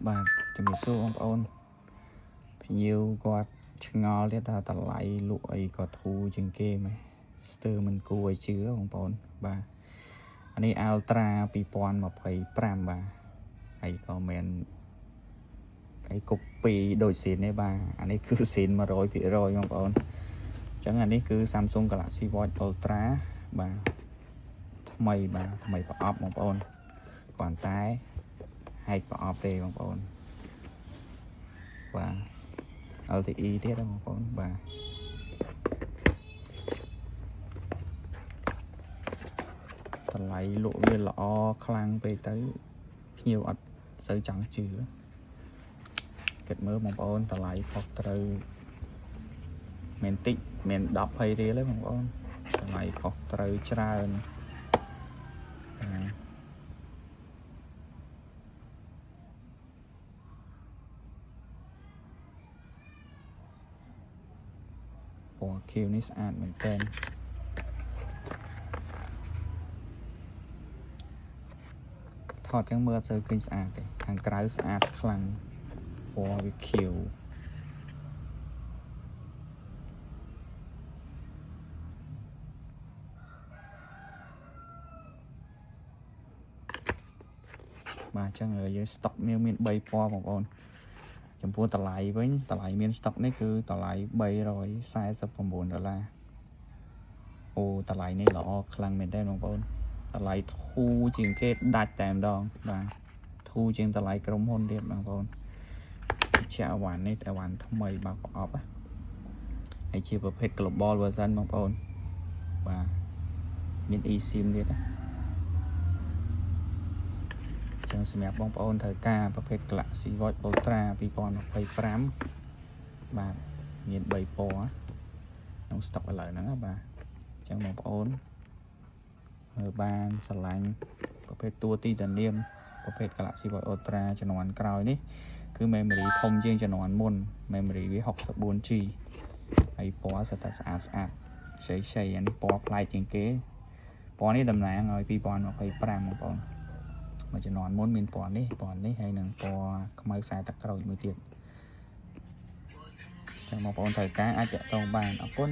បាទជំរាបសួរបងប្អូនភ្ញៀវគាត់ឆ្ងល់ទៀតថាតម្លៃលក់អីក៏ធូរជាងគេមែនស្ទើរមិនគួរឲ្យជឿបងប្អូនបាទអានេះ Ultra 2025បាទហើយក៏មានឯកុបពីដូចស៊ីននេះបាទអានេះគឺស៊ីន 100% បងប្អូនអញ្ចឹងអានេះគឺ Samsung Galaxy Watch Ultra បាទថ្មីប្រអប់បងប្អូនគ្រាន់តែហែកប្រអប់ទេបងប្អូនបាទ LTE ទៀតបងប្អូនបាទតម្លៃលក់វាល្អខ្លាំងពេកទៅភ្ញៀវអត់សូវចង់ជឿគិតមើលបងប្អូនតម្លៃខុសត្រូវមិនតិចមិន10 20រៀលទេបងប្អូនតម្លៃខុសត្រូវច្រើនពណ៌ខៀវនេះស្អាតមែនទែនថតចឹងមើលអត់សូវឃើញស្អាតទេខាងក្រៅស្អាតខ្លាំងពណ៌វាខៀវបាទអញ្ចឹងយើងស្តុកមាន3ពណ៌បងប្អូនចំពោះតម្លៃវិញតម្លៃមានស្តុកនេះគឺតម្លៃ$349អូតម្លៃនេះល្អខ្លាំងមែនទេបងប្អូនតម្លៃធូរជាងគេដាច់តែម្ដងបាទធូរជាងតម្លៃក្រុមហ៊ុនទៀតបងប្អូនជាអវ៉ាន់នេះអវ៉ាន់ថ្មីបើកប្រអប់ហើយជាប្រភេទ Global version បងប្អូនបាទមាន eSIM ទៀតចឹងសម្រាប់បងប្អូនត្រូវការប្រភេទ Galaxy Watch Ultra 2025បាទមាន3ពណ៌ក្នុងស្តុកឥឡូវហ្នឹងបាទអញ្ចឹងបងប្អូនមើលបានស្រឡាញ់ប្រភេទតួទីតានាមប្រភេទ Galaxy Watch Ultra ជំនាន់ក្រោយនេះគឺ memory ធំជាងជំនាន់មុន memory វា 64GB ហើយពណ៌ស្អាតឆៃអានេះពណ៌ប្លែកជាងគេពណ៌នេះតំណាងឲ្យ2025បងប្អូនមួយជំនាន់មុនមានពណ៌នេះហើយនឹងពណ៌ខ្មៅខ្សែទឹកក្រូចមួយទៀតចឹងបងប្អូនត្រូវការអាចតាក់ទងបានអរគុណ